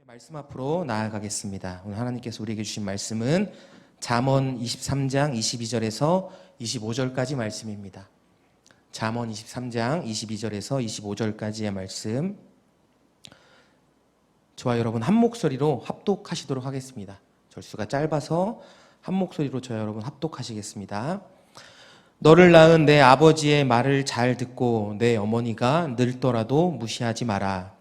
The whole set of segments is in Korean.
말씀 앞으로 나아가겠습니다. 오늘 하나님께서 우리에게 주신 말씀은 잠언 23장 22절에서 25절까지 말씀입니다. 잠언 23장 22절에서 25절까지의 말씀, 저와 여러분 한 목소리로 합독하시도록 하겠습니다. 절수가 짧아서 한 목소리로 저와 여러분 합독하시겠습니다. 너를 낳은 내 아버지의 말을 잘 듣고 내 어머니가 늙더라도 무시하지 마라.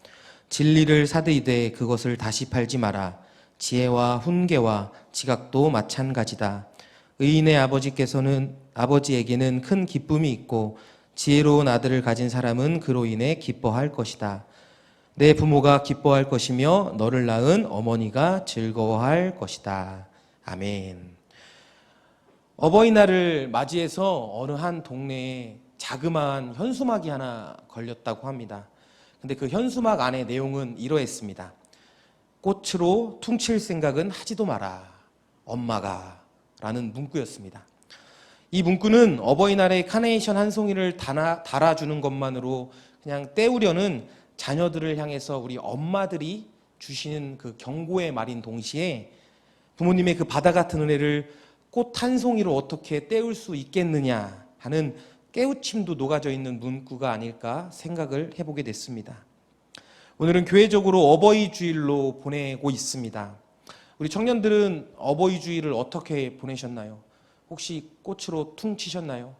진리를 사들이되 그것을 다시 팔지 마라. 지혜와 훈계와 지각도 마찬가지다. 의인의 아버지에게는 큰 기쁨이 있고 지혜로운 아들을 가진 사람은 그로 인해 기뻐할 것이다. 내 부모가 기뻐할 것이며 너를 낳은 어머니가 즐거워할 것이다. 아멘. 어버이날을 맞이해서 어느 한 동네에 자그마한 현수막이 하나 걸렸다고 합니다. 근데 그 현수막 안의 내용은 이러했습니다. 꽃으로 퉁칠 생각은 하지도 마라, 엄마가, 라는 문구였습니다. 이 문구는 어버이날에 카네이션 한 송이를 달아주는 것만으로 그냥 때우려는 자녀들을 향해서 우리 엄마들이 주시는 그 경고의 말인 동시에 부모님의 그 바다 같은 은혜를 꽃 한 송이로 어떻게 때울 수 있겠느냐 하는 깨우침도 녹아져 있는 문구가 아닐까 생각을 해보게 됐습니다. 오늘은 교회적으로 어버이 주일로 보내고 있습니다. 우리 청년들은 어버이 주일을 어떻게 보내셨나요? 혹시 꽃으로 퉁치셨나요?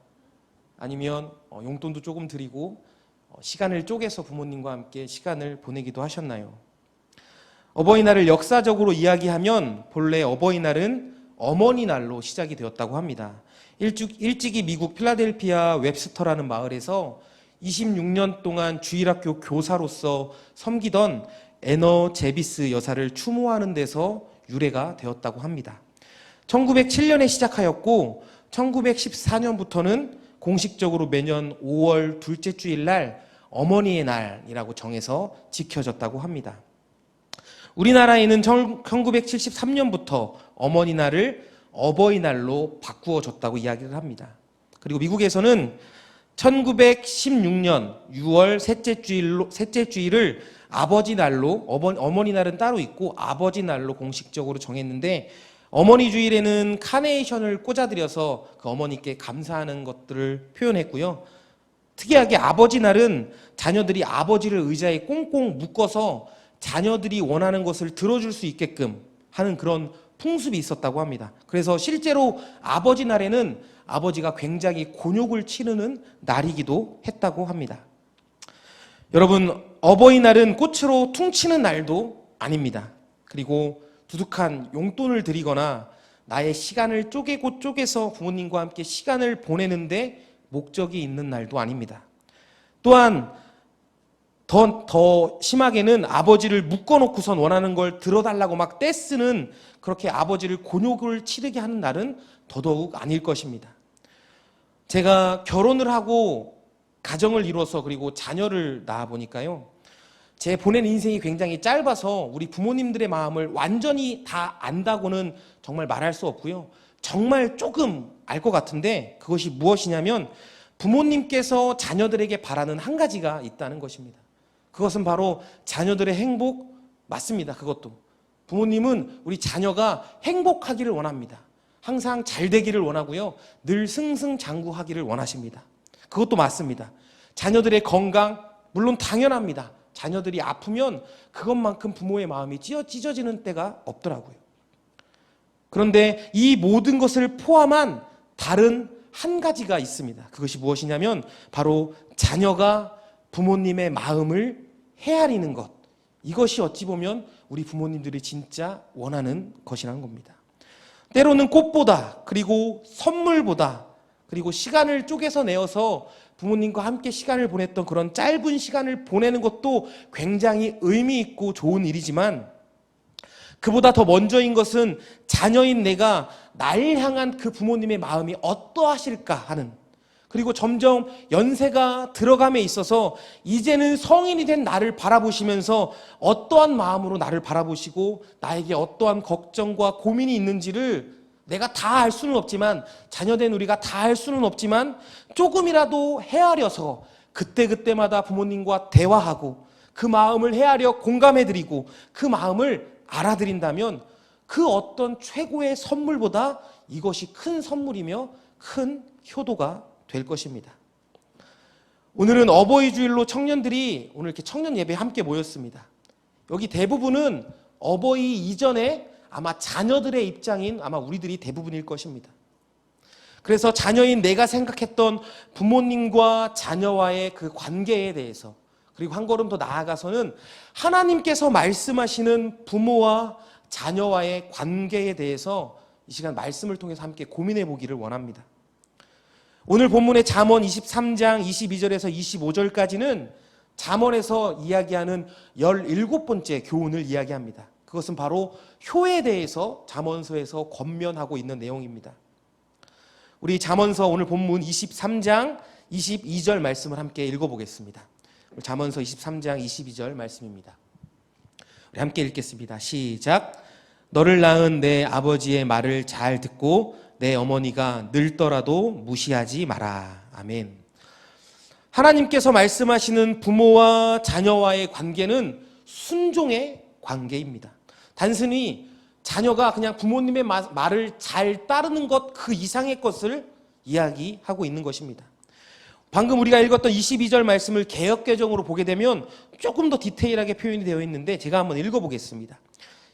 아니면 용돈도 조금 드리고 시간을 쪼개서 부모님과 함께 시간을 보내기도 하셨나요? 어버이날을 역사적으로 이야기하면 본래 어버이날은 어머니날로 시작이 되었다고 합니다. 일찍이 미국 필라델피아 웹스터라는 마을에서 26년 동안 주일학교 교사로서 섬기던 애너 제비스 여사를 추모하는 데서 유래가 되었다고 합니다. 1907년에 시작하였고 1914년부터는 공식적으로 매년 5월 둘째 주일날 어머니의 날이라고 정해서 지켜졌다고 합니다. 우리나라에는 1973년부터 어머니날을 어버이날로 바꾸어졌다고 이야기를 합니다. 그리고 미국에서는 1916년 6월 셋째 주일을 아버지날로, 어머니날은 따로 있고 아버지날로 공식적으로 정했는데, 어머니 주일에는 카네이션을 꽂아드려서 그 어머니께 감사하는 것들을 표현했고요. 특이하게 아버지날은 자녀들이 아버지를 의자에 꽁꽁 묶어서 자녀들이 원하는 것을 들어줄 수 있게끔 하는 그런 풍습이 있었다고 합니다. 그래서 실제로 아버지 날에는 아버지가 굉장히 곤욕을 치르는 날이기도 했다고 합니다. 여러분, 어버이날은 꽃으로 퉁치는 날도 아닙니다. 그리고 두둑한 용돈을 드리거나 나의 시간을 쪼개서 부모님과 함께 시간을 보내는데 목적이 있는 날도 아닙니다. 또한 더 심하게는 아버지를 묶어놓고선 원하는 걸 들어달라고 막 떼쓰는, 그렇게 아버지를 곤욕을 치르게 하는 날은 더더욱 아닐 것입니다. 제가 결혼을 하고 가정을 이뤄서 그리고 자녀를 낳아 보니까요, 제 보낸 인생이 굉장히 짧아서 우리 부모님들의 마음을 완전히 다 안다고는 정말 말할 수 없고요. 정말 조금 알 것 같은데, 그것이 무엇이냐면 부모님께서 자녀들에게 바라는 한 가지가 있다는 것입니다. 그것은 바로 자녀들의 행복 맞습니다. 그것도 부모님은 우리 자녀가 행복하기를 원합니다. 항상 잘 되기를 원하고요, 늘 승승장구하기를 원하십니다. 그것도 맞습니다. 자녀들의 건강 물론 당연합니다. 자녀들이 아프면 그것만큼 부모의 마음이 찢어지는 때가 없더라고요. 그런데 이 모든 것을 포함한 다른 한 가지가 있습니다. 그것이 무엇이냐면 바로 자녀가 부모님의 마음을 헤아리는 것. 이것이 어찌 보면 우리 부모님들이 진짜 원하는 것이라는 겁니다. 때로는 꽃보다, 그리고 선물보다, 그리고 시간을 쪼개서 내어서 부모님과 함께 시간을 보냈던 그런 짧은 시간을 보내는 것도 굉장히 의미 있고 좋은 일이지만, 그보다 더 먼저인 것은 자녀인 내가 나를 향한 그 부모님의 마음이 어떠하실까 하는, 그리고 점점 연세가 들어감에 있어서 이제는 성인이 된 나를 바라보시면서 어떠한 마음으로 나를 바라보시고 나에게 어떠한 걱정과 고민이 있는지를 내가 다 알 수는 없지만, 자녀된 우리가 다 알 수는 없지만 조금이라도 헤아려서 그때그때마다 부모님과 대화하고 그 마음을 헤아려 공감해드리고 그 마음을 알아드린다면 그 어떤 최고의 선물보다 이것이 큰 선물이며 큰 효도가 될 것입니다. 오늘은 어버이 주일로 청년들이 오늘 이렇게 청년 예배에 함께 모였습니다. 여기 대부분은 어버이 이전에 아마 자녀들의 입장인 아마 우리들이 대부분일 것입니다. 그래서 자녀인 내가 생각했던 부모님과 자녀와의 그 관계에 대해서, 그리고 한 걸음 더 나아가서는 하나님께서 말씀하시는 부모와 자녀와의 관계에 대해서 이 시간 말씀을 통해서 함께 고민해 보기를 원합니다. 오늘 본문의 잠언 23장 22절에서 25절까지는 잠언에서 이야기하는 17번째 교훈을 이야기합니다. 그것은 바로 효에 대해서 잠언서에서 권면하고 있는 내용입니다. 우리 잠언서 오늘 본문 23장 22절 말씀을 함께 읽어보겠습니다. 잠언서 23장 22절 말씀입니다. 우리 함께 읽겠습니다. 시작. 너를 낳은 내 아버지의 말을 잘 듣고 내 어머니가 늙더라도 무시하지 마라. 아멘. 하나님께서 말씀하시는 부모와 자녀와의 관계는 순종의 관계입니다. 단순히 자녀가 그냥 부모님의 말을 잘 따르는 것 그 이상의 것을 이야기하고 있는 것입니다. 방금 우리가 읽었던 22절 말씀을 개역개정으로 보게 되면 조금 더 디테일하게 표현이 되어 있는데 제가 한번 읽어보겠습니다.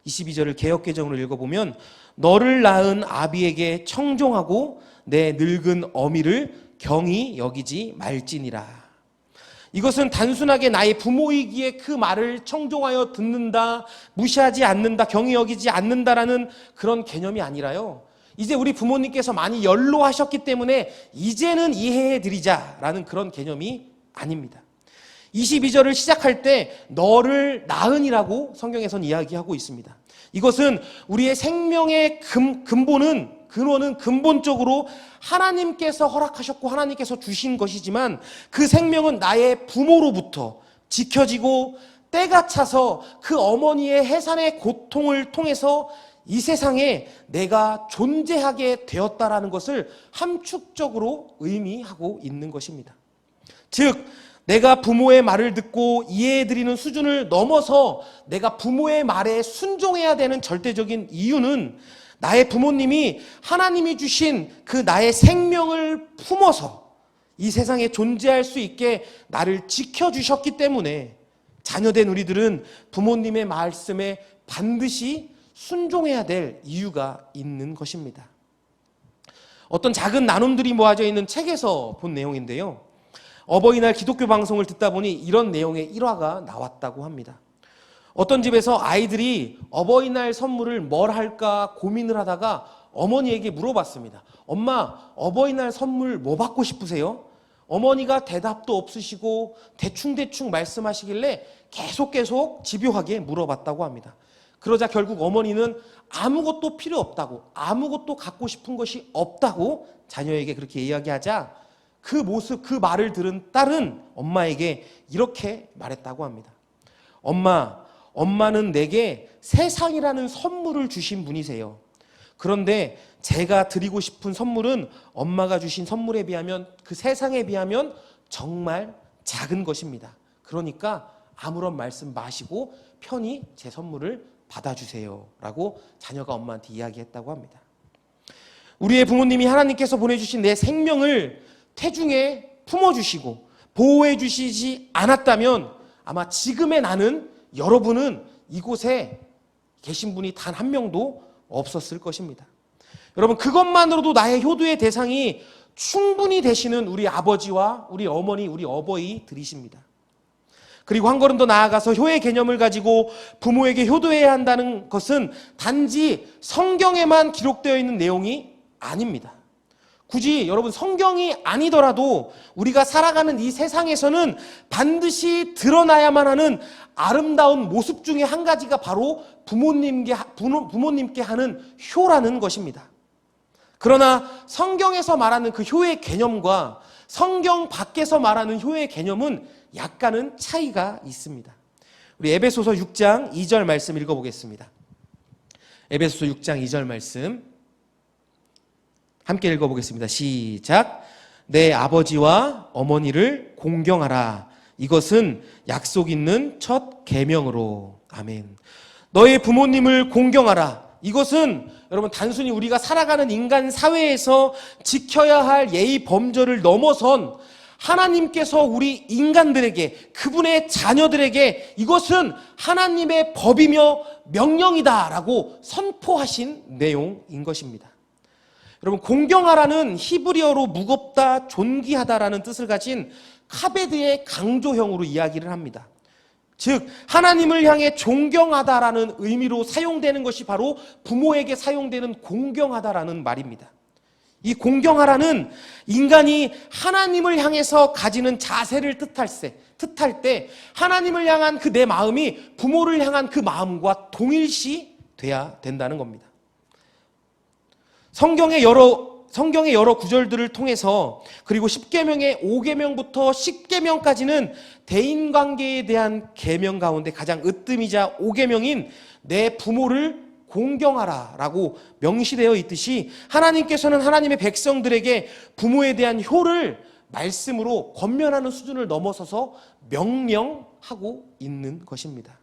22절을 개역개정으로 읽어보면 너를 낳은 아비에게 청종하고 내 늙은 어미를 경히 여기지 말지니라. 이것은 단순하게 나의 부모이기에 그 말을 청종하여 듣는다, 무시하지 않는다, 경히 여기지 않는다라는 그런 개념이 아니라요. 이제 우리 부모님께서 많이 연로하셨기 때문에 이제는 이해해드리자라는 그런 개념이 아닙니다. 22절을 시작할 때 너를 낳은이라고 성경에서는 이야기하고 있습니다. 이것은 우리의 생명의 근원은 근본적으로 하나님께서 허락하셨고 하나님께서 주신 것이지만 그 생명은 나의 부모로부터 지켜지고 때가 차서 그 어머니의 해산의 고통을 통해서 이 세상에 내가 존재하게 되었다라는 것을 함축적으로 의미하고 있는 것입니다. 즉 내가 부모의 말을 듣고 이해해드리는 수준을 넘어서 내가 부모의 말에 순종해야 되는 절대적인 이유는 나의 부모님이 하나님이 주신 그 나의 생명을 품어서 이 세상에 존재할 수 있게 나를 지켜주셨기 때문에 자녀된 우리들은 부모님의 말씀에 반드시 순종해야 될 이유가 있는 것입니다. 어떤 작은 나눔들이 모아져 있는 책에서 본 내용인데요. 어버이날 기독교 방송을 듣다 보니 이런 내용의 일화가 나왔다고 합니다. 어떤 집에서 아이들이 어버이날 선물을 뭘 할까 고민을 하다가 어머니에게 물어봤습니다. 엄마, 어버이날 선물 뭐 받고 싶으세요? 어머니가 대답도 없으시고 대충대충 말씀하시길래 계속 집요하게 물어봤다고 합니다. 그러자 결국 어머니는 아무것도 필요 없다고, 아무것도 갖고 싶은 것이 없다고 자녀에게 그렇게 이야기하자 그 모습, 그 말을 들은 딸은 엄마에게 이렇게 말했다고 합니다. 엄마는 내게 세상이라는 선물을 주신 분이세요. 그런데 제가 드리고 싶은 선물은 엄마가 주신 선물에 비하면, 그 세상에 비하면 정말 작은 것입니다. 그러니까 아무런 말씀 마시고 편히 제 선물을 받아주세요 라고 자녀가 엄마한테 이야기했다고 합니다. 우리의 부모님이 하나님께서 보내주신 내 생명을 태중에 품어주시고 보호해 주시지 않았다면 아마 지금의 나는, 여러분은 이곳에 계신 분이 단 한 명도 없었을 것입니다. 여러분, 그것만으로도 나의 효도의 대상이 충분히 되시는 우리 아버지와 우리 어머니, 우리 어버이들이십니다. 그리고 한 걸음 더 나아가서 효의 개념을 가지고 부모에게 효도해야 한다는 것은 단지 성경에만 기록되어 있는 내용이 아닙니다. 굳이 여러분 성경이 아니더라도 우리가 살아가는 이 세상에서는 반드시 드러나야만 하는 아름다운 모습 중에 한 가지가 바로 부모님께 하는 효라는 것입니다. 그러나 성경에서 말하는 그 효의 개념과 성경 밖에서 말하는 효의 개념은 약간은 차이가 있습니다. 우리 에베소서 6장 2절 말씀 읽어보겠습니다. 에베소서 6장 2절 말씀 함께 읽어보겠습니다. 시작. 내 아버지와 어머니를 공경하라. 이것은 약속 있는 첫 계명으로. 아멘. 너의 부모님을 공경하라. 이것은 여러분 단순히 우리가 살아가는 인간 사회에서 지켜야 할 예의 범절을 넘어선 하나님께서 우리 인간들에게, 그분의 자녀들에게 이것은 하나님의 법이며 명령이다라고 선포하신 내용인 것입니다. 여러분, 공경하라는 히브리어로 무겁다, 존귀하다라는 뜻을 가진 카베드의 강조형으로 이야기를 합니다. 즉 하나님을 향해 존경하다라는 의미로 사용되는 것이 바로 부모에게 사용되는 공경하다라는 말입니다. 이 공경하라는 인간이 하나님을 향해서 가지는 자세를 뜻할 때 하나님을 향한 그 내 마음이 부모를 향한 그 마음과 동일시 돼야 된다는 겁니다. 성경의 여러 구절들을 통해서, 그리고 10계명의 5계명부터 10계명까지는 대인관계에 대한 계명 가운데 가장 으뜸이자 5계명인 내 부모를 공경하라 라고 명시되어 있듯이, 하나님께서는 하나님의 백성들에게 부모에 대한 효를 말씀으로 권면하는 수준을 넘어서서 명령하고 있는 것입니다.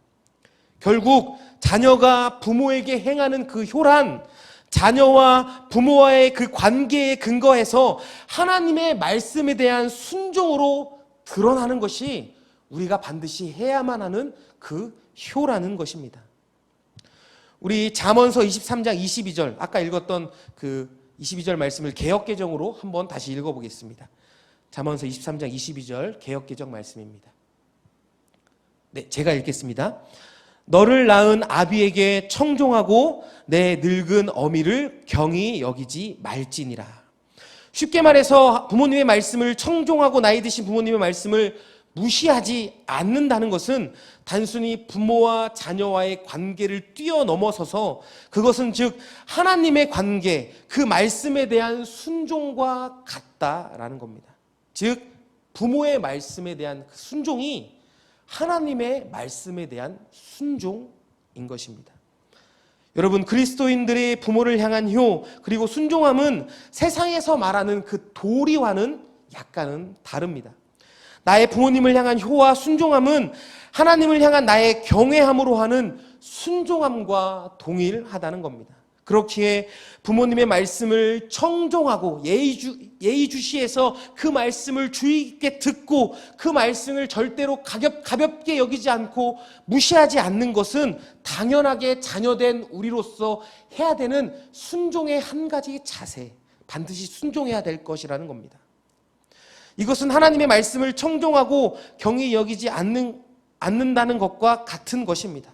결국 자녀가 부모에게 행하는 그 효란, 자녀와 부모와의 그 관계에 근거해서 하나님의 말씀에 대한 순종으로 드러나는 것이 우리가 반드시 해야만 하는 그 효라는 것입니다. 우리 잠언서 23장 22절, 아까 읽었던 그 22절 말씀을 개역개정으로 한번 다시 읽어보겠습니다. 잠언서 23장 22절 개역개정 말씀입니다. 네, 제가 읽겠습니다. 너를 낳은 아비에게 청종하고 내 늙은 어미를 경히 여기지 말지니라. 쉽게 말해서 부모님의 말씀을 청종하고 나이 드신 부모님의 말씀을 무시하지 않는다는 것은 단순히 부모와 자녀와의 관계를 뛰어넘어서서, 그것은 즉 하나님의 관계, 그 말씀에 대한 순종과 같다라는 겁니다. 즉 부모의 말씀에 대한 그 순종이 하나님의 말씀에 대한 순종인 것입니다. 여러분, 그리스도인들의 부모를 향한 효, 그리고 순종함은 세상에서 말하는 그 도리와는 약간은 다릅니다. 나의 부모님을 향한 효와 순종함은 하나님을 향한 나의 경외함으로 하는 순종함과 동일하다는 겁니다. 그렇기에 부모님의 말씀을 청종하고 예의주시해서 그 말씀을 주의 깊게 듣고 그 말씀을 절대로 가볍게 여기지 않고 무시하지 않는 것은 당연하게 자녀된 우리로서 해야 되는 순종의 한 가지 자세, 반드시 순종해야 될 것이라는 겁니다. 이것은 하나님의 말씀을 청종하고 경히 여기지 않는다는 것과 같은 것입니다.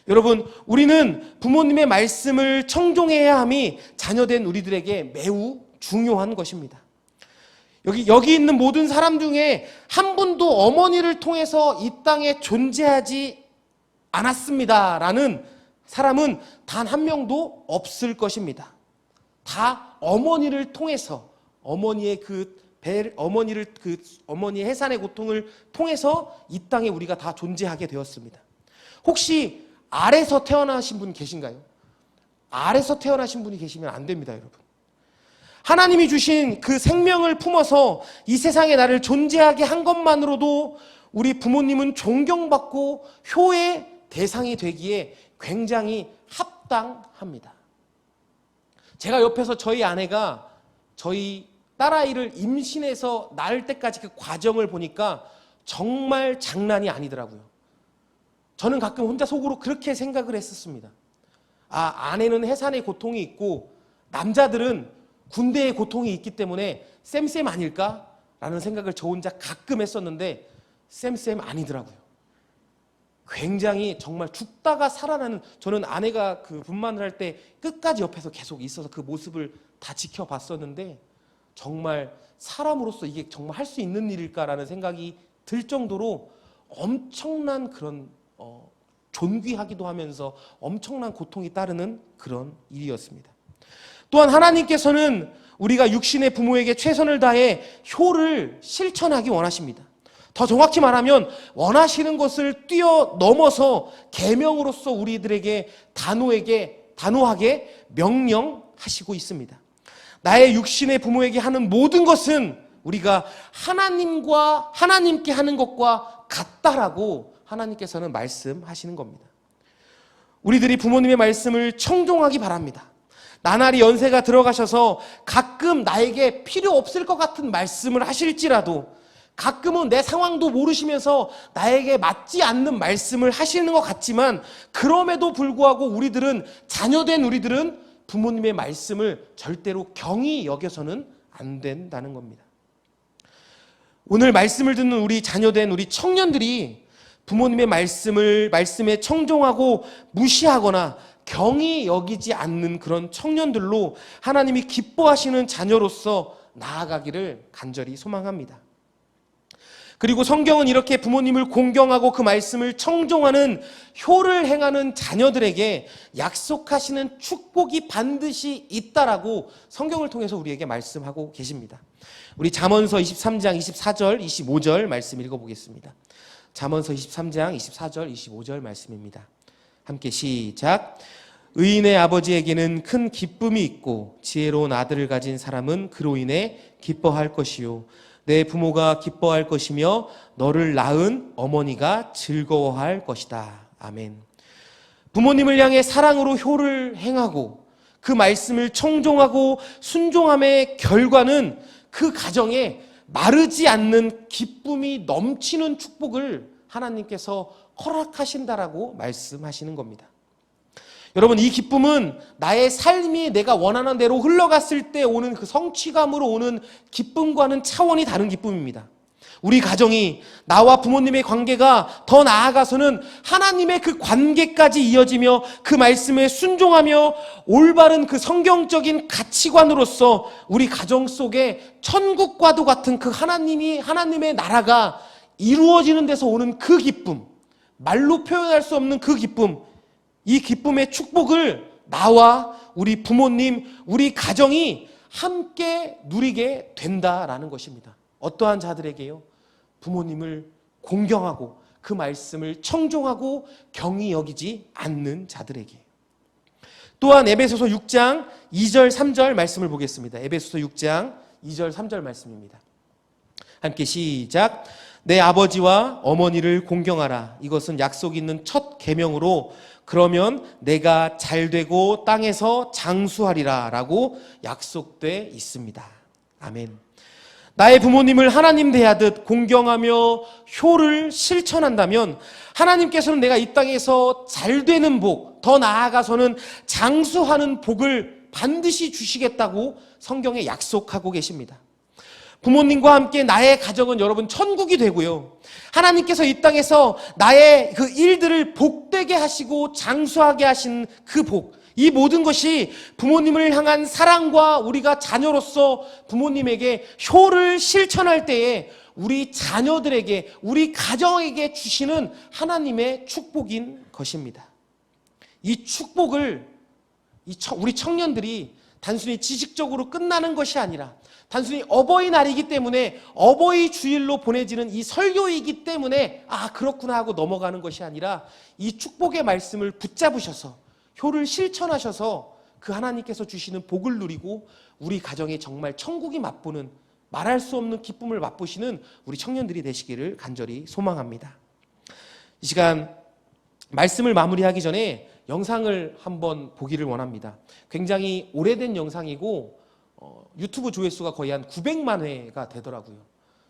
여러분, 우리는 부모님의 말씀을 청종해야 함이 자녀된 우리들에게 매우 중요한 것입니다. 여기 있는 모든 사람 중에 한 분도 어머니를 통해서 이 땅에 존재하지 않았습니다라는 사람은 단 한 명도 없을 것입니다. 다 어머니를 통해서, 어머니의 해산의 고통을 통해서 이 땅에 우리가 다 존재하게 되었습니다. 혹시 아래서 태어나신 분 계신가요? 아래서 태어나신 분이 계시면 안 됩니다, 여러분. 하나님이 주신 그 생명을 품어서 이 세상에 나를 존재하게 한 것만으로도 우리 부모님은 존경받고 효의 대상이 되기에 굉장히 합당합니다. 제가 옆에서 저희 아내가 저희 딸아이를 임신해서 낳을 때까지 그 과정을 보니까 정말 장난이 아니더라고요. 저는 가끔 혼자 속으로 그렇게 생각을 했었습니다. 아내는 해산의 고통이 있고 남자들은 군대의 고통이 있기 때문에 쌤 아닐까? 라는 생각을 저 혼자 가끔 했었는데 쌤 아니더라고요. 굉장히 정말 죽다가 살아나는, 저는 아내가 그 분만을 할 때 끝까지 옆에서 계속 있어서 그 모습을 다 지켜봤었는데 정말 사람으로서 이게 정말 할 수 있는 일일까라는 생각이 들 정도로 엄청난 그런 존귀하기도 하면서 엄청난 고통이 따르는 그런 일이었습니다. 또한 하나님께서는 우리가 육신의 부모에게 최선을 다해 효를 실천하기 원하십니다. 더 정확히 말하면 원하시는 것을 뛰어넘어서 계명으로서 우리들에게 단호하게 명령하시고 있습니다. 나의 육신의 부모에게 하는 모든 것은 우리가 하나님께 하는 것과 같다라고 하나님께서는 말씀하시는 겁니다. 우리들이 부모님의 말씀을 청종하기 바랍니다. 나날이 연세가 들어가셔서 가끔 나에게 필요 없을 것 같은 말씀을 하실지라도, 가끔은 내 상황도 모르시면서 나에게 맞지 않는 말씀을 하시는 것 같지만, 그럼에도 불구하고 우리들은, 자녀된 우리들은 부모님의 말씀을 절대로 경히 여겨서는 안 된다는 겁니다. 오늘 말씀을 듣는 우리 자녀된 우리 청년들이 부모님의 말씀에 청종하고 무시하거나 경히 여기지 않는 그런 청년들로 하나님이 기뻐하시는 자녀로서 나아가기를 간절히 소망합니다. 그리고 성경은 이렇게 부모님을 공경하고 그 말씀을 청종하는 효를 행하는 자녀들에게 약속하시는 축복이 반드시 있다라고 성경을 통해서 우리에게 말씀하고 계십니다. 우리 잠언서 23장 24절 25절 말씀 읽어보겠습니다. 잠언서 23장 24절 25절 말씀입니다. 함께 시작. 의인의 아버지에게는 큰 기쁨이 있고 지혜로운 아들을 가진 사람은 그로 인해 기뻐할 것이요, 내 부모가 기뻐할 것이며 너를 낳은 어머니가 즐거워할 것이다. 아멘. 부모님을 향해 사랑으로 효를 행하고 그 말씀을 청종하고 순종함의 결과는 그 가정에 마르지 않는 기쁨이 넘치는 축복을 하나님께서 허락하신다라고 말씀하시는 겁니다. 여러분, 이 기쁨은 나의 삶이 내가 원하는 대로 흘러갔을 때 오는 그 성취감으로 오는 기쁨과는 차원이 다른 기쁨입니다. 우리 가정이, 나와 부모님의 관계가 더 나아가서는 하나님의 그 관계까지 이어지며 그 말씀에 순종하며 올바른 그 성경적인 가치관으로서 우리 가정 속에 천국과도 같은 그 하나님의 나라가 이루어지는 데서 오는 그 기쁨, 말로 표현할 수 없는 그 기쁨, 이 기쁨의 축복을 나와 우리 부모님, 우리 가정이 함께 누리게 된다라는 것입니다. 어떠한 자들에게요? 부모님을 공경하고 그 말씀을 청종하고 경히 여기지 않는 자들에게. 또한 에베소서 6장 2절 3절 말씀을 보겠습니다. 에베소서 6장 2절 3절 말씀입니다. 함께 시작. 내 아버지와 어머니를 공경하라. 이것은 약속 있는 첫 계명으로 그러면 내가 잘되고 땅에서 장수하리라 라고 약속돼 있습니다. 아멘. 나의 부모님을 하나님 대하듯 공경하며 효를 실천한다면 하나님께서는 내가 이 땅에서 잘되는 복, 더 나아가서는 장수하는 복을 반드시 주시겠다고 성경에 약속하고 계십니다. 부모님과 함께 나의 가정은 여러분 천국이 되고요, 하나님께서 이 땅에서 나의 그 일들을 복되게 하시고 장수하게 하신 그 복, 이 모든 것이 부모님을 향한 사랑과 우리가 자녀로서 부모님에게 효를 실천할 때에 우리 자녀들에게, 우리 가정에게 주시는 하나님의 축복인 것입니다. 이 축복을 우리 청년들이 단순히 지식적으로 끝나는 것이 아니라, 단순히 어버이날이기 때문에 어버이 주일로 보내지는 이 설교이기 때문에 그렇구나 하고 넘어가는 것이 아니라, 이 축복의 말씀을 붙잡으셔서 효를 실천하셔서 그 하나님께서 주시는 복을 누리고 우리 가정에 정말 천국이 맛보는, 말할 수 없는 기쁨을 맛보시는 우리 청년들이 되시기를 간절히 소망합니다. 이 시간 말씀을 마무리하기 전에 영상을 한번 보기를 원합니다. 굉장히 오래된 영상이고 유튜브 조회수가 거의 한 900만 회가 되더라고요.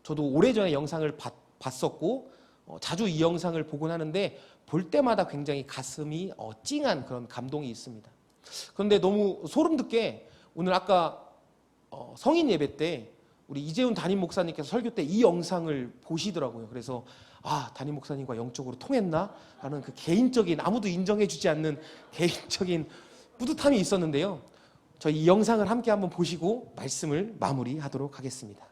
저도 오래전에 영상을 봤었고 자주 이 영상을 보곤 하는데 볼 때마다 굉장히 가슴이 찡한 그런 감동이 있습니다. 그런데 너무 소름 돋게 오늘 아까 성인 예배 때 우리 이재훈 담임 목사님께서 설교 때 이 영상을 보시더라고요. 그래서 담임 목사님과 영적으로 통했나? 라는 그 개인적인, 아무도 인정해주지 않는 개인적인 뿌듯함이 있었는데요. 저희 이 영상을 함께 한번 보시고 말씀을 마무리하도록 하겠습니다.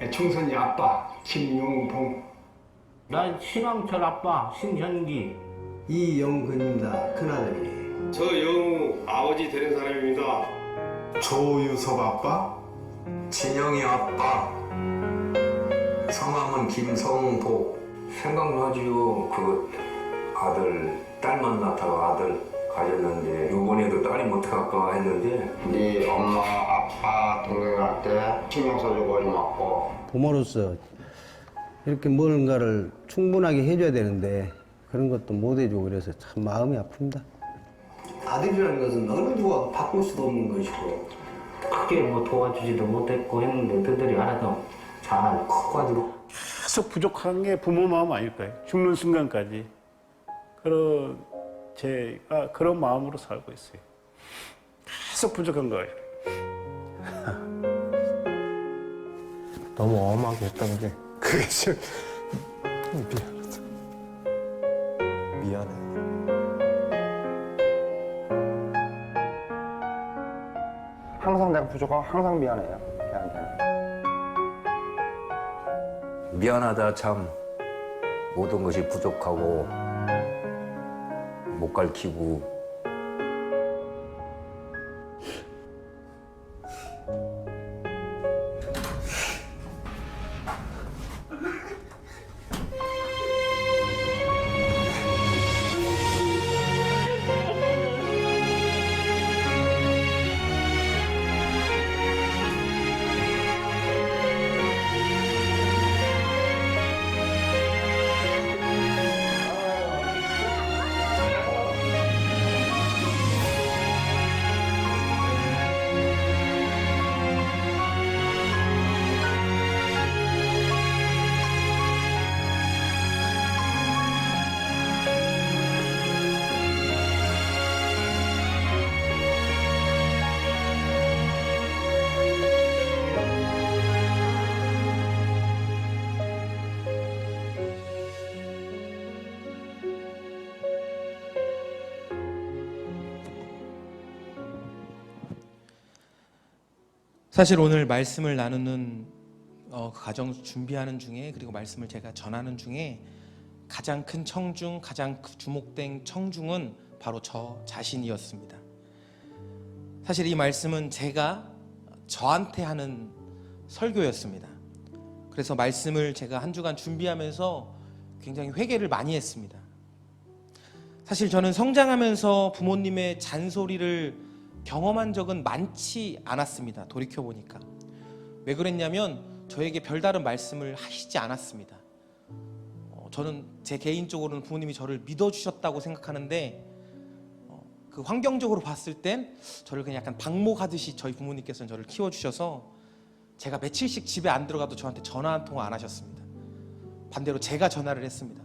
총선이 아빠 김용봉, 난 신왕철 아빠 신현기. 이영근입니다. 큰아들이. 저 영우 아버지 되는 사람입니다. 조유섭 아빠, 진영이 아빠. 성함은 김성복. 생각나지요. 그 아들, 딸 만나다가 아들 가졌는데 요번에도 딸이 못할까 했는데 네 엄마, 아빠, 동생한테 신경 써주고 고맙고. 부모로서 이렇게 뭔가를 충분하게 해줘야 되는데 그런 것도 못 해주고 그래서 참 마음이 아픕니다. 아들이라는 것은 어느 누가 바꿀 수도 없는 것이고 크게 뭐 도와주지도 못했고 했는데 그들이 하나도 잘 커가지고 계속 부족한 게 부모 마음 아닐까요? 죽는 순간까지. 제가 그런 마음으로 살고 있어요. 계속 부족한 거예요. 너무 엄하게 했던 게 그게 좀 미안해. 항상 내가 부족하고 항상 미안해요. 걔한테는. 미안하다 참. 모든 것이 부족하고 못 가르치고 사실 오늘 말씀을 나누는 그 가정 준비하는 중에 그리고 말씀을 제가 전하는 중에 가장 큰 청중, 가장 주목된 청중은 바로 저 자신이었습니다. 사실 이 말씀은 제가 저한테 하는 설교였습니다. 그래서 말씀을 제가 한 주간 준비하면서 굉장히 회개를 많이 했습니다. 사실 저는 성장하면서 부모님의 잔소리를 경험한 적은 많지 않았습니다. 돌이켜보니까. 왜 그랬냐면 저에게 별다른 말씀을 하시지 않았습니다. 저는 제 개인적으로는 부모님이 저를 믿어주셨다고 생각하는데 그 환경적으로 봤을 땐 저를 그냥 약간 방목하듯이 저희 부모님께서는 저를 키워주셔서 제가 며칠씩 집에 안 들어가도 저한테 전화 한 통화 안 하셨습니다. 반대로 제가 전화를 했습니다.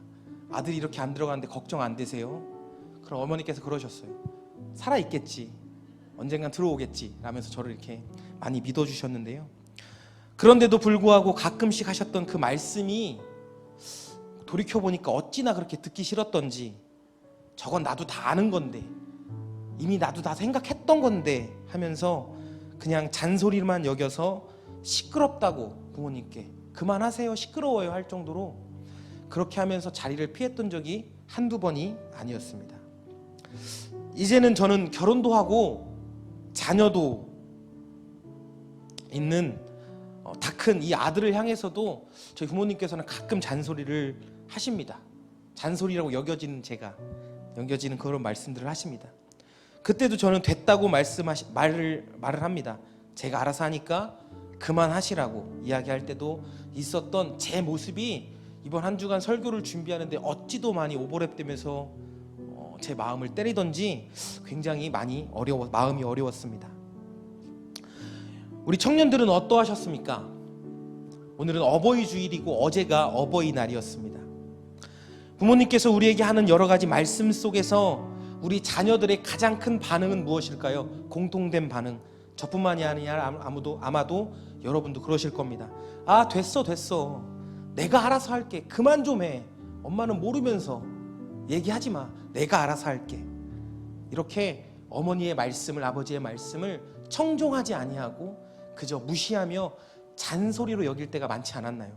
아들이 이렇게 안 들어가는데 걱정 안 되세요? 그럼 어머니께서 그러셨어요. 살아있겠지. 언젠간 들어오겠지 라면서 저를 이렇게 많이 믿어주셨는데요. 그런데도 불구하고 가끔씩 하셨던 그 말씀이 돌이켜보니까 어찌나 그렇게 듣기 싫었던지 저건 나도 다 아는 건데 이미 나도 다 생각했던 건데 하면서 그냥 잔소리만 여겨서 시끄럽다고 부모님께 그만하세요 시끄러워요 할 정도로 그렇게 하면서 자리를 피했던 적이 한두 번이 아니었습니다. 이제는 저는 결혼도 하고 자녀도 있는 다 큰 이 아들을 향해서도 저희 부모님께서는 가끔 잔소리를 하십니다. 잔소리라고 여겨지는 그런 말씀들을 하십니다. 그때도 저는 됐다고 말을 합니다. 제가 알아서 하니까 그만하시라고 이야기할 때도 있었던 제 모습이 이번 한 주간 설교를 준비하는데 어찌도 많이 오버랩되면서 제 마음을 때리던지 굉장히 마음이 어려웠습니다. 우리 청년들은 어떠하셨습니까? 오늘은 어버이 주일이고 어제가 어버이날이었습니다. 부모님께서 우리에게 하는 여러 가지 말씀 속에서 우리 자녀들의 가장 큰 반응은 무엇일까요? 공통된 반응. 저뿐만이 아니라 아마도 여러분도 그러실 겁니다. 아 됐어 내가 알아서 할게. 그만 좀 해. 엄마는 모르면서 얘기하지 마. 내가 알아서 할게. 이렇게 어머니의 말씀을 아버지의 말씀을 청종하지 아니하고 그저 무시하며 잔소리로 여길 때가 많지 않았나요?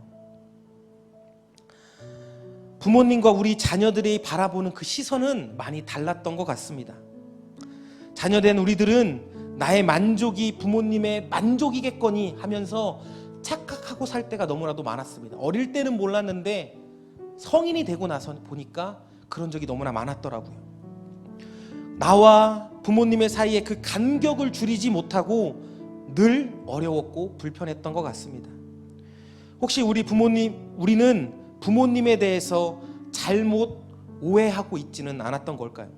부모님과 우리 자녀들이 바라보는 그 시선은 많이 달랐던 것 같습니다. 자녀된 우리들은 나의 만족이 부모님의 만족이겠거니 하면서 착각하고 살 때가 너무나도 많았습니다. 어릴 때는 몰랐는데 성인이 되고 나서 보니까 그런 적이 너무나 많았더라고요. 나와 부모님의 사이에 그 간격을 줄이지 못하고 늘 어려웠고 불편했던 것 같습니다. 혹시 우리는 부모님에 대해서 잘못 오해하고 있지는 않았던 걸까요?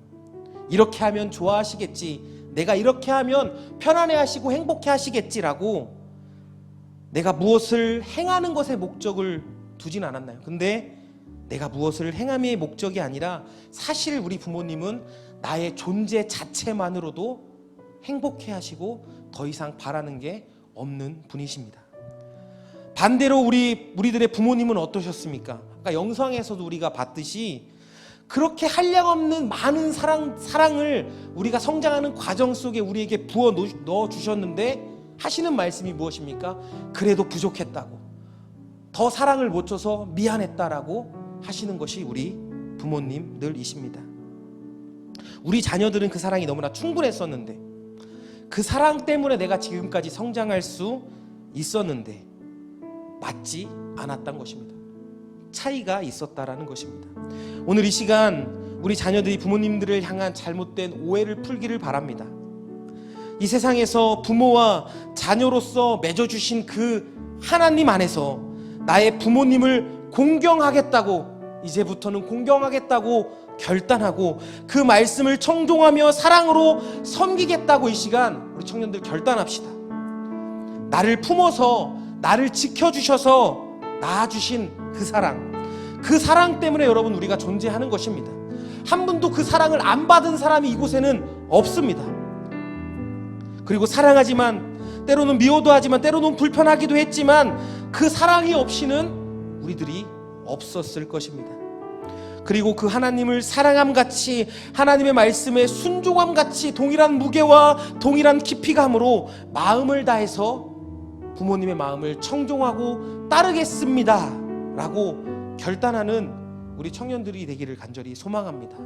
이렇게 하면 좋아하시겠지, 내가 이렇게 하면 편안해 하시고 행복해 하시겠지라고 내가 무엇을 행하는 것에 목적을 두진 않았나요? 근데 내가 무엇을 행함의 목적이 아니라 사실 우리 부모님은 나의 존재 자체만으로도 행복해 하시고 더 이상 바라는 게 없는 분이십니다. 반대로 우리들의 부모님은 어떠셨습니까? 아까 영상에서도 우리가 봤듯이 그렇게 한량없는 많은 사랑을 우리가 성장하는 과정 속에 우리에게 부어 넣어 주셨는데 하시는 말씀이 무엇입니까? 그래도 부족했다고, 더 사랑을 못 줘서 미안했다라고 하시는 것이 우리 부모님들이십니다. 우리 자녀들은 그 사랑이 너무나 충분했었는데, 그 사랑 때문에 내가 지금까지 성장할 수 있었는데 맞지 않았던 것입니다. 차이가 있었다라는 것입니다. 오늘 이 시간 우리 자녀들이 부모님들을 향한 잘못된 오해를 풀기를 바랍니다. 이 세상에서 부모와 자녀로서 맺어주신 그 하나님 안에서 나의 부모님을 공경하겠다고, 이제부터는 공경하겠다고 결단하고 그 말씀을 청종하며 사랑으로 섬기겠다고 이 시간 우리 청년들 결단합시다. 나를 품어서 나를 지켜주셔서 낳아주신 그 사랑 때문에 여러분 우리가 존재하는 것입니다. 한 분도 그 사랑을 안 받은 사람이 이곳에는 없습니다. 그리고 사랑하지만 때로는 미워도 하지만 때로는 불편하기도 했지만 그 사랑이 없이는 우리들이 없었을 것입니다. 그리고 그 하나님을 사랑함같이 하나님의 말씀에 순종함같이 동일한 무게와 동일한 깊이감으로 마음을 다해서 부모님의 마음을 청종하고 따르겠습니다 라고 결단하는 우리 청년들이 되기를 간절히 소망합니다.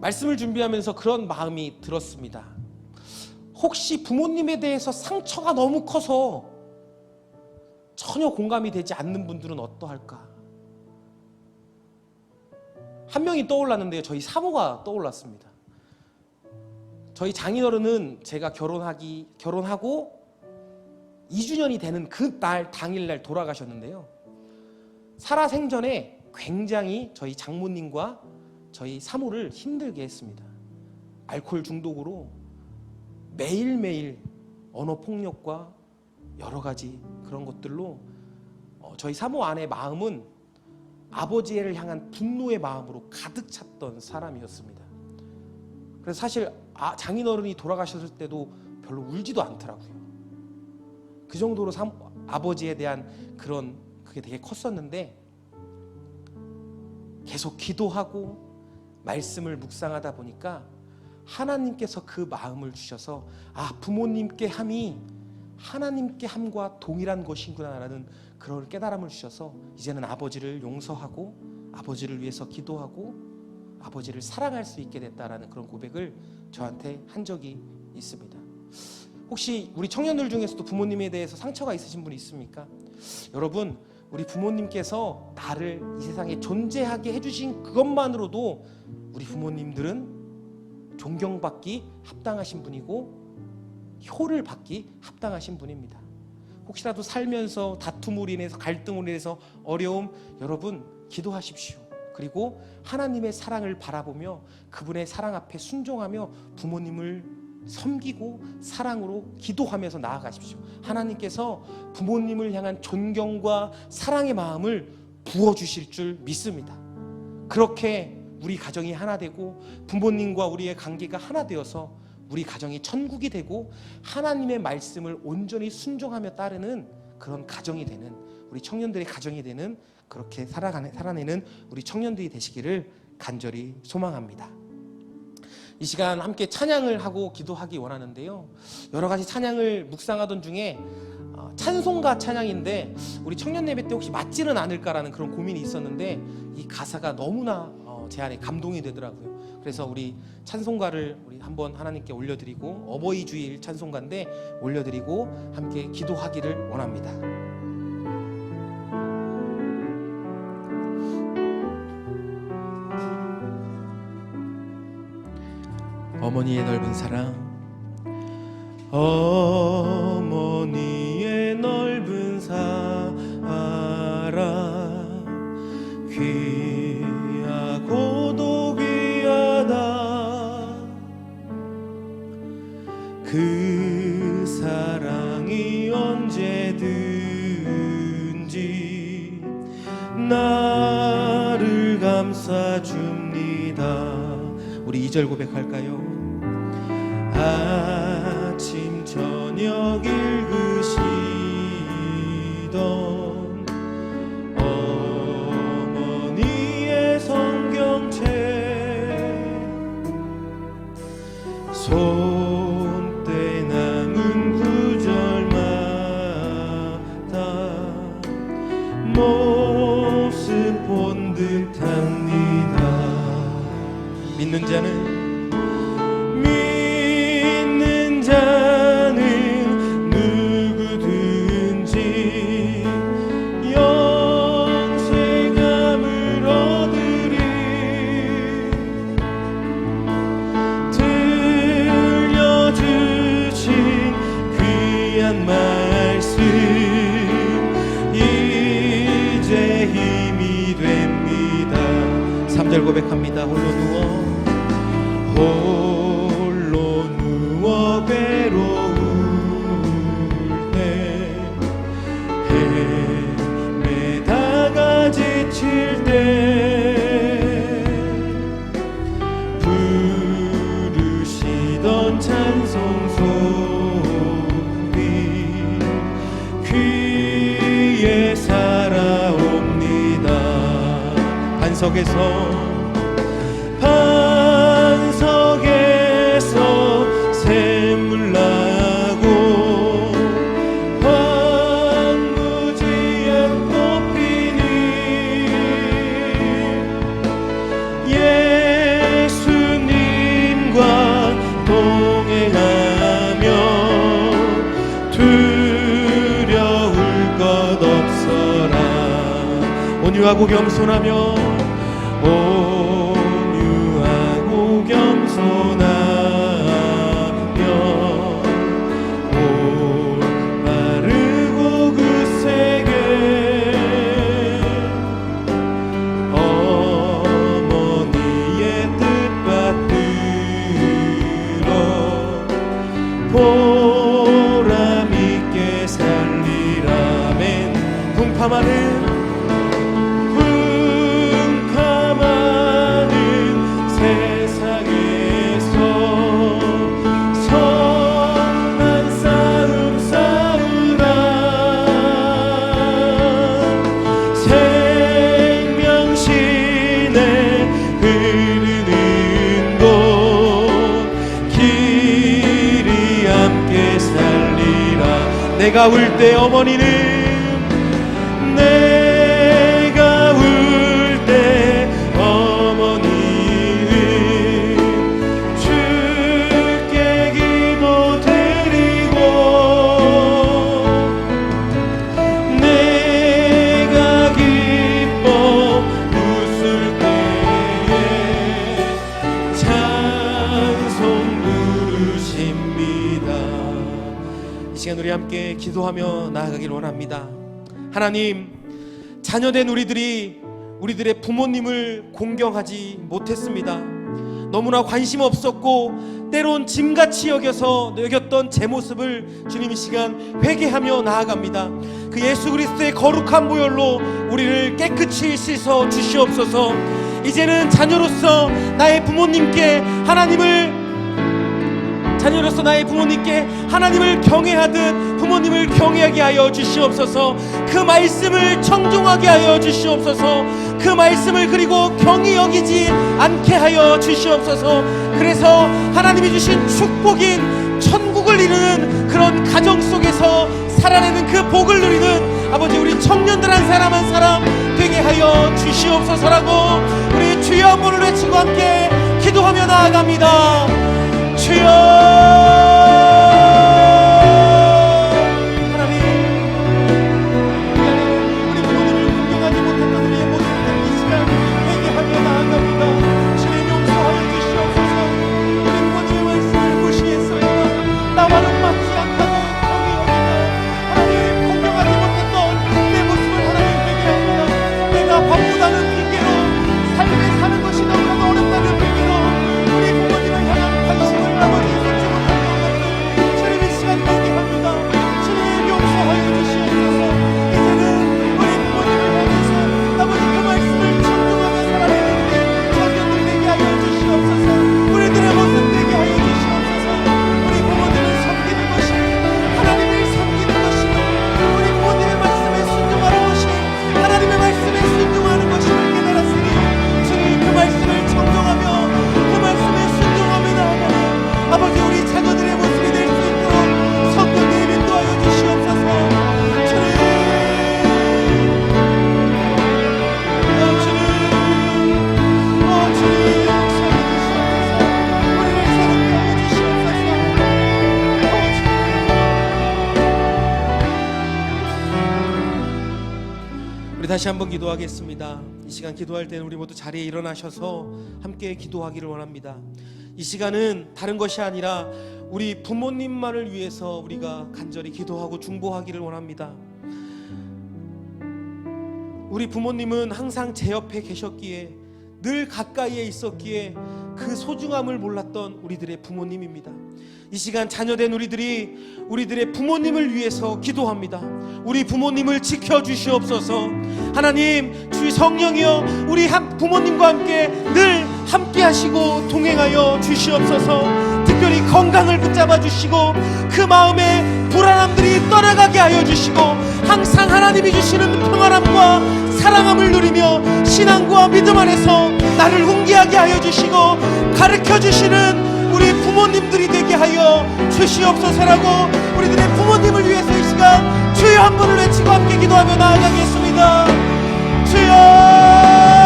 말씀을 준비하면서 그런 마음이 들었습니다. 혹시 부모님에 대해서 상처가 너무 커서 전혀 공감이 되지 않는 분들은 어떠할까? 한 명이 떠올랐는데요, 저희 사모가 떠올랐습니다. 저희 장인어른은 제가 결혼하고 2주년이 되는 그 날 당일날 돌아가셨는데요, 살아생전에 굉장히 저희 장모님과 저희 사모를 힘들게 했습니다. 알코올 중독으로 매일매일 언어폭력과 여러 가지 그런 것들로 저희 사모 안의 마음은 아버지를 향한 분노의 마음으로 가득 찼던 사람이었습니다. 그래서 사실 장인어른이 돌아가셨을 때도 별로 울지도 않더라고요. 그 정도로 아버지에 대한 그게 되게 컸었는데, 계속 기도하고 말씀을 묵상하다 보니까 하나님께서 그 마음을 주셔서 부모님께 함이 하나님께 함과 동일한 것이구나라는 그런 깨달음을 주셔서 이제는 아버지를 용서하고 아버지를 위해서 기도하고 아버지를 사랑할 수 있게 됐다라는 그런 고백을 저한테 한 적이 있습니다. 혹시 우리 청년들 중에서도 부모님에 대해서 상처가 있으신 분이 있습니까? 여러분, 우리 부모님께서 나를 이 세상에 존재하게 해주신 그것만으로도 우리 부모님들은 존경받기 합당하신 분이고 효를 받기 합당하신 분입니다. 혹시라도 살면서 다툼으로 인해서 갈등으로 인해서 어려움, 여러분 기도하십시오. 그리고 하나님의 사랑을 바라보며 그분의 사랑 앞에 순종하며 부모님을 섬기고 사랑으로 기도하면서 나아가십시오. 하나님께서 부모님을 향한 존경과 사랑의 마음을 부어주실 줄 믿습니다. 그렇게 우리 가정이 하나 되고 부모님과 우리의 관계가 하나 되어서 우리 가정이 천국이 되고 하나님의 말씀을 온전히 순종하며 따르는 그런 가정이 되는, 우리 청년들의 가정이 되는, 그렇게 살아내는 우리 청년들이 되시기를 간절히 소망합니다. 이 시간 함께 찬양을 하고 기도하기 원하는데요. 여러 가지 찬양을 묵상하던 중에 찬송가 찬양인데 우리 청년 예배 때 혹시 맞지는 않을까라는 그런 고민이 있었는데 이 가사가 너무나 제 안에 감동이 되더라고요. 그래서 우리 찬송가를 우리 한번 하나님께 올려드리고, 어버이 주일 찬송가인데 올려드리고 함께 기도하기를 원합니다. 어머니의 넓은 사랑, 어머니의 넓은 사랑, 귀하고도 귀하다. 그 사랑이 언제든지 나를 감싸줍니다. 우리 2절 고백할까요? 아침 저녁 읽으시던 어머니의 성경책, 손때 남은 구절마다 모습 본 듯합니다. 믿는 자는 누구든지 영생감을 얻으리. 들려주신 귀한 말씀 이제 힘이 됩니다. 3절 고백합니다. 홀로 누워 외로울 때, 헤매다가 지칠 때 부르시던 찬송 소리 귀에 살아옵니다. 반석에서 샘물 나고 황무지에 꽃피니 예수님과 동행하며 두려울 것 없어라. 온유하고 겸손하며 올바르고 굳세게 어머니의 뜻 받들어 보람있게 살리라. 아멘. 풍파많은 세상에서 선한 싸움 싸우라. 생명신에 흐르는 곳 길이 함께 살리라. 내가 울 때 어머니는 내가 울 때 어머니는 주께 기도 드리고 내가 기뻐 웃을 때에 찬송 부르십니다. 이 시간 우리 함께 기도하며 나아가길 원합니다. 하나님, 자녀된 우리들의 부모님을 공경하지 못했습니다. 너무나 관심 없었고 때론 짐같이 여겼던 제 모습을 주님 이 시간 회개하며 나아갑니다. 그 예수 그리스도의 거룩한 보혈로 우리를 깨끗이 씻어 주시옵소서. 이제는 자녀로서 나의 부모님께 하나님을 자녀로서 나의 부모님께 하나님을 경외하듯 부모님을 경외하게 하여 주시옵소서. 그 말씀을 청종하게 하여 주시옵소서. 그 말씀을 그리고 경히 여기지 않게 하여 주시옵소서. 그래서 하나님이 주신 축복인 천국을 이루는 그런 가정 속에서 살아내는 그 복을 누리는 아버지 우리 청년들 한 사람 한 사람 되게 하여 주시옵소서라고 우리 주여 한번을 외치고 함께 기도하며 나아갑니다. 주여 하나님, 우리 부모님을 존경하지 못했던 우리의 모습들 이 시간 회개하며 나아갑니다. 주님 용서하여 주시옵소서. 우리 부모님의 말씀을 무시했어요. 나와는 맞지 않다고 경히 여기며 하나님 공경하지 못했던 내 모습을 하나님 회개합니다. 내가 바쁘다는 핑계로 삶에 사는 것이 너무나 어렵다는 핑계로 우리 부모님을 향한 관심을 아버지 소중을 하는 것들 주님 이 시간 회개합니다. 주님 용서하여 주시옵소서. 이제는 우리 부모님을 향해서 아버지 그 말씀을 청종하며 살아내는 우리 청년들 되게 하여 주시옵소서. 우리들의 모습 되게 하여 주시옵소서. 우리 부모님을 섬기는 것이 하나님을 섬기는 것이며 우리 부모님의 말씀에 순종하는 것이 하나님의 말씀에 순종하는 것임을 깨달았으니 주님 그 말씀을 청종하며 그 말씀에 순종하며 나아가는 아버지 우리 자녀들의 모습이 될 수 있도록 성령님 인도하여 주시옵소서. 주님 주님 용서해 주시옵소서. 우리를 새롭게 하여 주시옵소서. 우리 다시 한번 기도하겠습니다. 이 시간 기도할 때는 우리 모두 자리에 일어나셔서 함께 기도하기를 원합니다. 이 시간은 다른 것이 아니라 우리 부모님만을 위해서 우리가 간절히 기도하고 중보하기를 원합니다. 우리 부모님은 항상 제 옆에 계셨기에 늘 가까이에 있었기에 그 소중함을 몰랐던 우리들의 부모님입니다. 이 시간 자녀된 우리들이 우리들의 부모님을 위해서 기도합니다. 우리 부모님을 지켜주시옵소서. 하나님 주의 성령이여 우리 부모님과 함께 늘 함께 하시고 동행하여 주시옵소서. 특별히 건강을 붙잡아 주시고 그 마음에 불안함들이 떠나가게 하여 주시고 항상 하나님이 주시는 평안함과 사랑함을 누리며 신앙과 믿음 안에서 나를 훈계하게 하여 주시고 가르쳐 주시는 우리 부모님들이 되게 하여 주시옵소서라고 우리들의 부모님을 위해서 이 시간 주여 한 분을 외치고 함께 기도하며 나아가겠습니다. 주여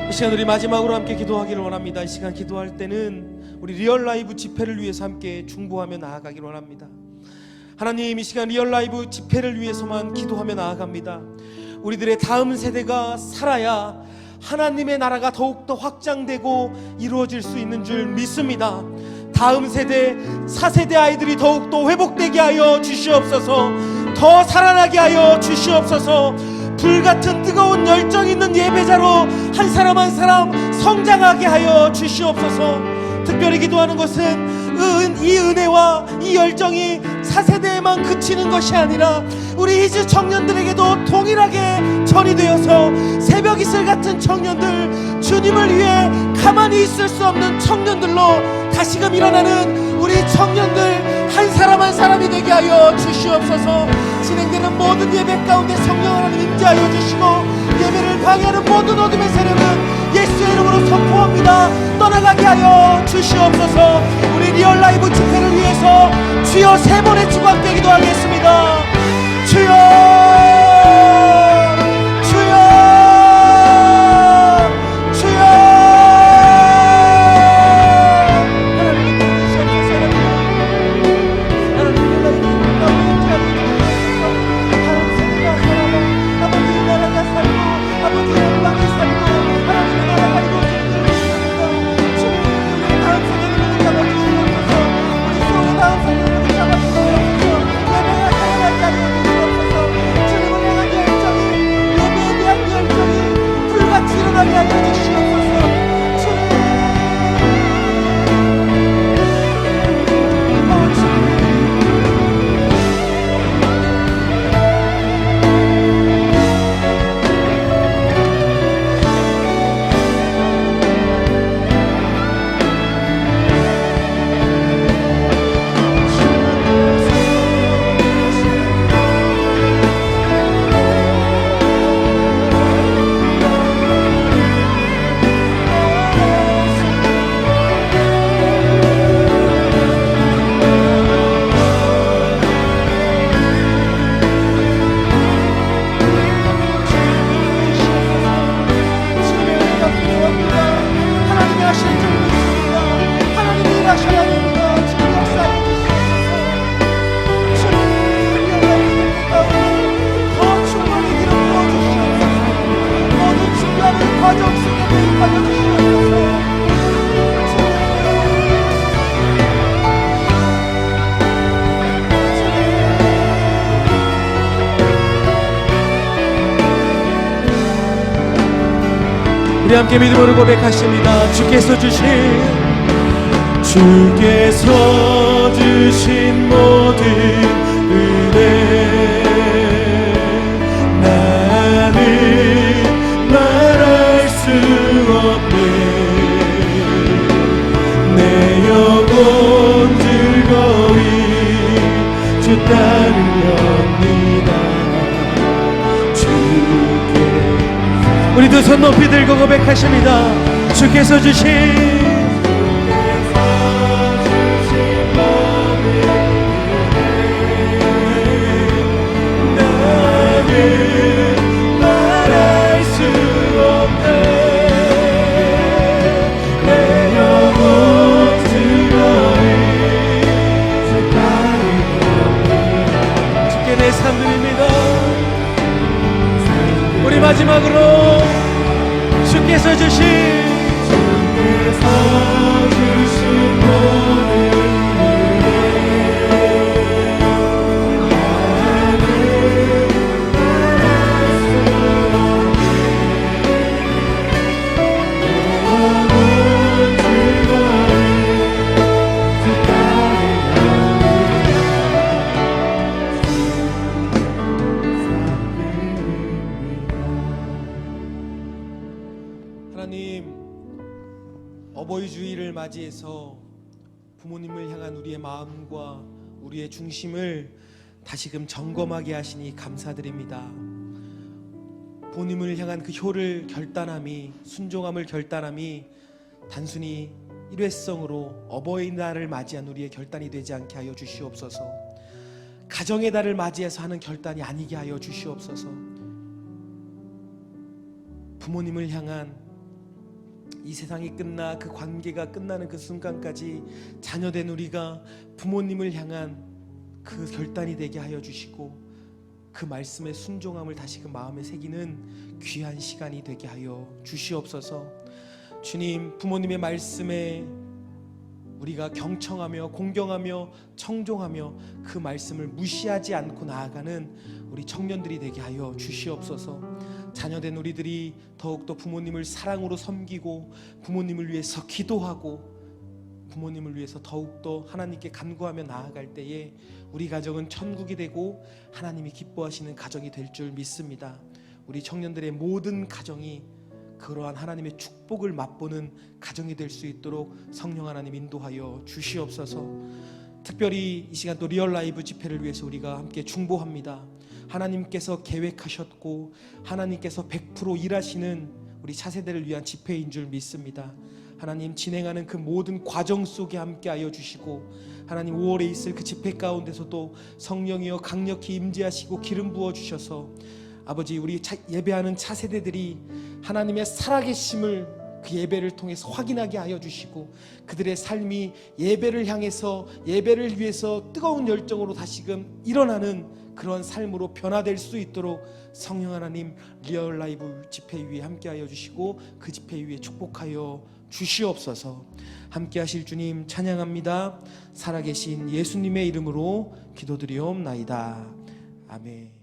이 시간 우리 마지막으로 함께 기도하기를 원합니다. 이 시간 기도할 때는 우리 리얼 라이브 집회를 위해서 함께 중보하며 나아가기를 원합니다. 하나님 이 시간 리얼 라이브 집회를 위해서만 기도하며 나아갑니다. 우리들의 다음 세대가 살아야 하나님의 나라가 더욱더 확장되고 이루어질 수 있는 줄 믿습니다. 다음 세대 4세대 아이들이 더욱더 회복되게 하여 주시옵소서. 더 살아나게 하여 주시옵소서. 불같은 뜨거운 열정 있는 예배자로 한 사람 한 사람 성장하게 하여 주시옵소서. 특별히 기도하는 것은 이 은혜와 이 열정이 4세대에만 그치는 것이 아니라 우리 이즈 청년들에게도 동일하게 전이 되어서 새벽 이슬 같은 청년들, 주님을 위해 가만히 있을 수 없는 청년들로 다시금 일어나는 우리 청년들 한 사람 한 사람이 되게 하여 주시옵소서. 진행되는 모든 예배 가운데 성령 하나님 임재하여 주시고 예배를 방해하는 모든 어둠의 세력은 예수의 이름으로 선포합니다. 떠나가게 하여 주시옵소서. 우리 리얼 라이브 집회를 위해서 주여 3번의 주고 함께 기도하겠습니다. 주여, 주여, 주여. 하나님 주시옵소서. 하나님 라이브 가운데 다음 세대가 살아가 아버지의 나라가 살고 아버지의 영광이 살고 하나님의 나라가 이루어지는 주님, 우리 다음 세대를 잡아주시옵소서. 우리 수호의 다음 세대를 잡아주시옵소서. 예배가 살아나게 하여 주시옵소서. 주님을 향한 열정이, 예배에 대한 열정이 불같이 일어나게 하여 주시옵소서. 주님, 주님. 하나님이 하실 줄 믿습니다. 하나님이 일하셔야 됩니다. 주님 역사해 주시옵소서. 주님 연락이 가운데 더 충만히 기름 부어주시옵소서. 모든 준비하는 과정 속에 개입하여 주시옵소서. 우리 함께 믿음으로 고백하십니다. 주께서 주신 모든 은혜 나는 말할 수 없네. 내 영혼 즐거이 주 따르렵니다. 우리 두 손 높이 들고 고백하십니다. 주께서 주신 나는 말할 수 없네. 내 영혼 즐거이 주 따르렵니다. 주께 내 삶 드립니다. 우리 마지막으로 주께서 주신 모든 하나님, 어버이 주일을 맞이해서 부모님을 향한 우리의 마음과 우리의 중심을 다시금 점검하게 하시니 감사드립니다. 부모님을 향한 그 효를 결단함이, 순종함을 결단함이 단순히 일회성으로 어버이날을 맞이한 우리의 결단이 되지 않게 하여 주시옵소서. 가정의 달을 맞이해서 하는 결단이 아니게 하여 주시옵소서. 부모님을 향한 이 세상이 끝나 그 관계가 끝나는 그 순간까지 자녀된 우리가 부모님을 향한 그 결단이 되게 하여 주시고 그 말씀의 순종함을 다시금 마음에 새기는 귀한 시간이 되게 하여 주시옵소서. 주님, 부모님의 말씀에 우리가 경청하며 공경하며 청종하며 그 말씀을 무시하지 않고 나아가는 우리 청년들이 되게 하여 주시옵소서. 자녀된 우리들이 더욱더 부모님을 사랑으로 섬기고 부모님을 위해서 기도하고 부모님을 위해서 더욱더 하나님께 간구하며 나아갈 때에 우리 가정은 천국이 되고 하나님이 기뻐하시는 가정이 될 줄 믿습니다. 우리 청년들의 모든 가정이 그러한 하나님의 축복을 맛보는 가정이 될 수 있도록 성령 하나님 인도하여 주시옵소서. 특별히 이 시간 또 리얼 라이브 집회를 위해서 우리가 함께 중보합니다. 하나님께서 계획하셨고 하나님께서 100% 일하시는 우리 차세대를 위한 집회인 줄 믿습니다. 하나님, 진행하는 그 모든 과정 속에 함께하여 주시고 하나님 5월에 있을 그 집회 가운데서도 성령이여 강력히 임재하시고 기름 부어 주셔서 아버지, 우리 예배하는 차세대들이 하나님의 살아계심을 그 예배를 통해서 확인하게 하여 주시고 그들의 삶이 예배를 향해서 예배를 위해서 뜨거운 열정으로 다시금 일어나는 그런 삶으로 변화될 수 있도록 성령 하나님 리얼 라이브 집회 위에 함께하여 주시고 그 집회 위에 축복하여 주시옵소서. 함께하실 주님 찬양합니다. 살아계신 예수님의 이름으로 기도드리옵나이다. 아멘.